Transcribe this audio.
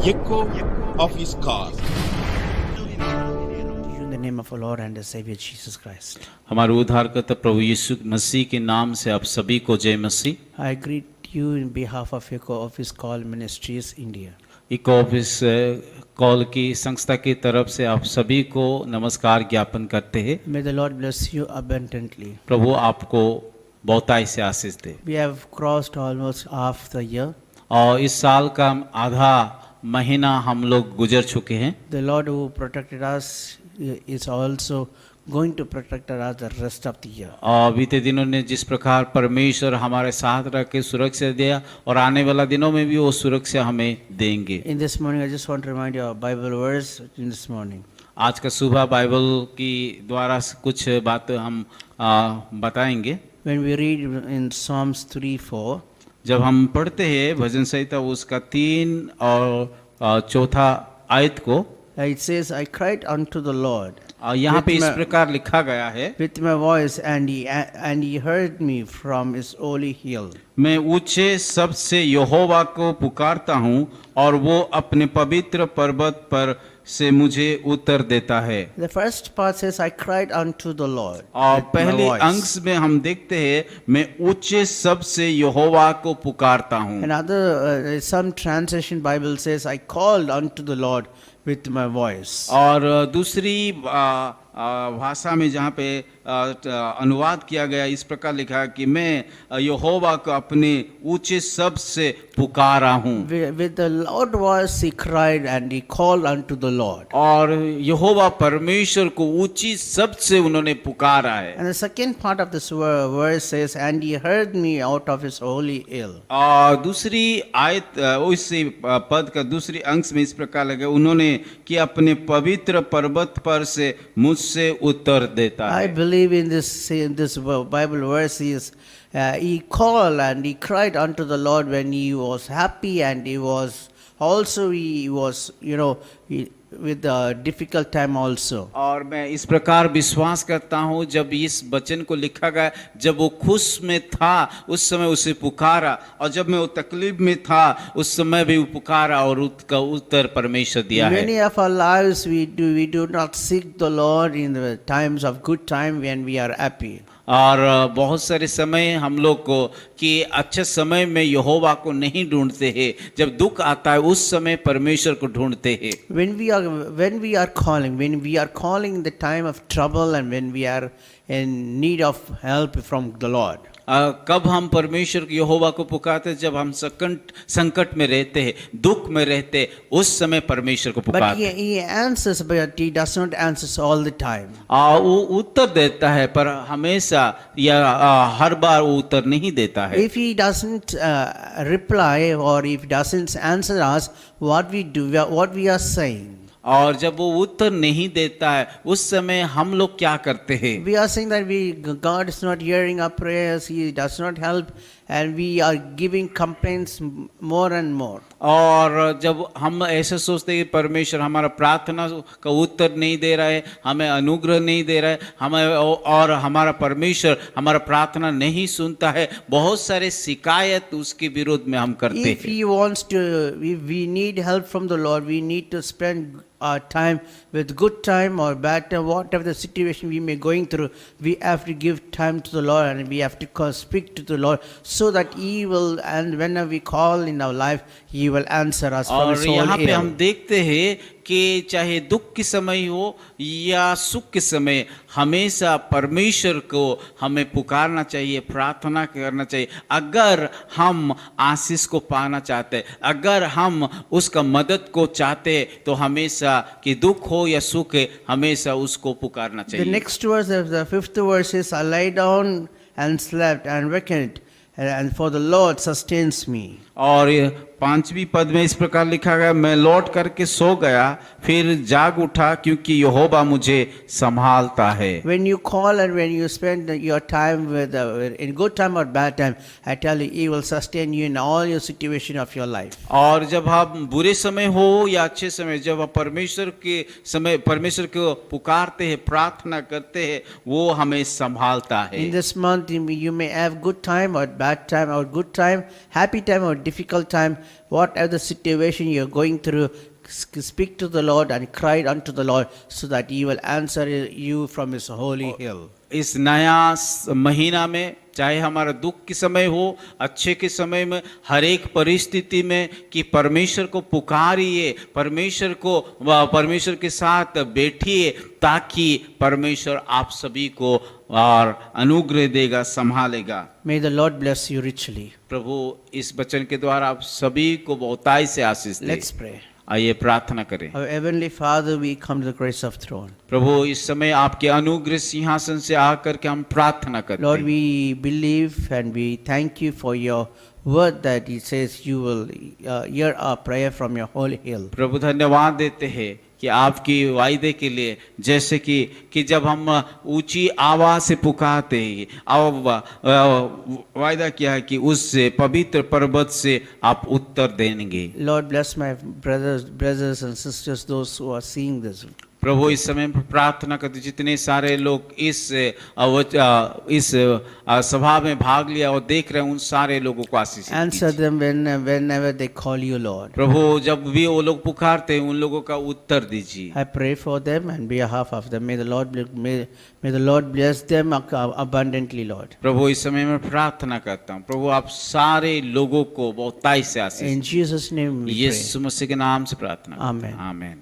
echo of his call. In the name of our Lord and the Savior Jesus Christ, हमारे उद्धारकर्ता प्रभु यीशु मसीह के नाम से आप सभी को जय मसीह। I greet you in behalf of Echo Office Call Ministries India. Eco office call की संस्था की तरफ से आप सभी को नमस्कार ज्ञापन करते हैं। May the Lord bless you abundantly. प्रभु आपको बहुताई से आशीष दे। We have crossed almost half the year. और इस साल का आधा महीना हम लोग गुजर चुके हैं। The Lord who protected us is also going to protect us the rest of the year. और बीते दिनों ने जिस प्रकार परमेश्वर हमारे साथ रह के सुरक्षा दिया और आने वाला दिनों में भी वो सुरक्षा हमें देंगे। In this morning, I just want to remind you of Bible verse in this morning. आज का सुबह बाइबल की द्वारा कुछ बात हम बताएंगे। When we read in Psalms 3:4, जब हम पढ़ते हैं भजन संहिता उसका 3 और 4 आयत को, it says, I cried unto the Lord यहाँ पे with इस my- प्रकार लिखा गया है, with my voice, and he heard me from his holy hill. मैं ऊंचे शब्द से यहोवा को पुकारता हूँ और वो अपने पवित्र पर्वत पर से मुझे उत्तर देता है। The first part says, I cried unto the Lord. और with my पहले voice. अंश में हम देखते हैं मैं ऊंचे शब्द से यहोवा को पुकारता हूँ। Another, some translation Bible says, I called unto the Lord with my voice. और दूसरी भाषा में जहाँ पे अनुवाद किया गया इस प्रकार लिखा है कि मैं यहोवा को अपने ऊंचे शब्द से पुकारा हूँ। With the loud voice he cried and he called unto the Lord. और यहोवा परमेश्वर को ऊंची शब्द से उन्होंने पुकारा है। And the second part of this verse says, and he heard me out of his holy hill. और दूसरी आयत उसी पद का दूसरी अंश में इस प्रकार लगे उन्होंने कि अपने पवित्र पर्वत पर से मुझसे उत्तर देता I है। believe in this Bible verse is he called and he cried unto the Lord when he was happy, and he was with a difficult time also. और मैं इस प्रकार विश्वास करता हूँ जब इस वचन को लिखा गया, जब वो खुश में था उस समय उसे पुकारा, और जब मैं वो तकलीफ में था उस समय भी पुकारा और उसका उत्तर परमेश्वर दिया है। Many of our lives we do not seek the Lord in the times of good time when we are happy. और बहुत सारे समय हम लोग को कि अच्छे समय में यहोवा को नहीं ढूंढते हैं, जब दुख आता है उस समय परमेश्वर को ढूंढते हैं। When we are calling the time of trouble, and when we are in need of help from the Lord. कब हम परमेश्वर यहोवा को पुकारते, जब हम संकट में रहते हैं, दुख में रहते हैं, उस समय परमेश्वर को But पुकारते हैं। he answers, but he does not answer all the time. वो उत्तर देता है पर हमेशा या हर बार वो उत्तर नहीं देता है। If he doesn't reply, or if he doesn't answer us, what we are saying. और जब वो उत्तर नहीं देता है उस समय हम लोग क्या करते हैं? We are saying that God is not hearing our prayers, he does not help, and we are giving complaints more and more. और जब हम ऐसे सोचते हैं कि परमेश्वर हमारा प्रार्थना का उत्तर नहीं दे रहा है, हमें अनुग्रह नहीं दे रहा है, हमें और हमारा परमेश्वर हमारा प्रार्थना नहीं सुनता है, बहुत सारे शिकायत उसके विरोध में हम करते If हैं। he wants to, if we need help from the Lord, we need to spend our time with good time or bad time, whatever the situation we may going through, we have to give time to the Lord, and we have to speak to the Lord, so that he will, and whenever we call in our life, he will answer us from और his यहाँ holy पे हम hill. देखते हैं कि चाहे दुख के समय हो या सुख के समय हमेशा परमेश्वर को हमें पुकारना चाहिए, प्रार्थना करना चाहिए। अगर हम आशीष को पाना चाहते हैं, अगर हम उसका मदद को चाहते हैं, तो हमेशा कि दुख हो या सुख है हमेशा उसको पुकारना The चाहिए। next verse, the fifth verse is, I lay down and slept and wakened, and for the Lord sustains me. और 5वीं पद में इस प्रकार लिखा गया, मैं लौट करके सो गया फिर जाग उठा क्योंकि यहोवा मुझे संभालता है। When you call and when you spend your time with in good time or bad time, I tell you, he will sustain you in all your situation of your life. और जब हम बुरे समय हो या अच्छे समय, जब आप परमेश्वर के समय परमेश्वर को पुकारते हैं, प्रार्थना करते हैं, वो हमें संभालता है। In this month, you may have good time or bad time, or good time, happy time or difficult time. whatever the situation you're going through, speak to the Lord and cry unto the Lord so that He will answer you from His holy hill. इस नया महीना में चाहे हमारा दुख के समय हो, अच्छे के समय में, हर एक परिस्थिति में कि परमेश्वर को पुकारिए, परमेश्वर के साथ बैठिए, ताकि परमेश्वर आप सभी को और अनुग्रह देगा, संभालेगा। May the Lord bless you richly. प्रभु इस वचन के द्वारा आप सभी को बहुताई से आशीष दे। Let's pray. आइए प्रार्थना करें। Our Heavenly Father, we come to the grace of throne. प्रभु इस समय आपके अनुग्रह सिंहासन से आकर के हम प्रार्थना करते Lord, हैं। we believe and we thank you for your word that it says you will hear our prayer from your holy hill. प्रभु धन्यवाद देते हैं कि आपकी वायदे के लिए, जैसे कि जब हम ऊंची आवाज से पुकारते हैं, वायदा किया है कि उससे पवित्र पर्वत से आप उत्तर देंगे। Lord, bless my brothers and sisters, those who are seeing this. प्रभु इस समय प्रार्थना करते जितने सारे लोग इस सभा में भाग लिया और देख रहे हैं, उन सारे लोगों को आशीष Answer them whenever they call you, Lord. प्रभु जब भी वो लोग पुकारते हैं, उन लोगों का उत्तर दीजिए। I pray for them and behalf of them. May the Lord bless them abundantly, Lord. प्रभु इस समय मैं प्रार्थना करता हूँ, प्रभु आप सारे लोगों को बहुताई से आशीष In Jesus' name we pray. यीशु मसीह के नाम से प्रार्थना। Amen. आमीन।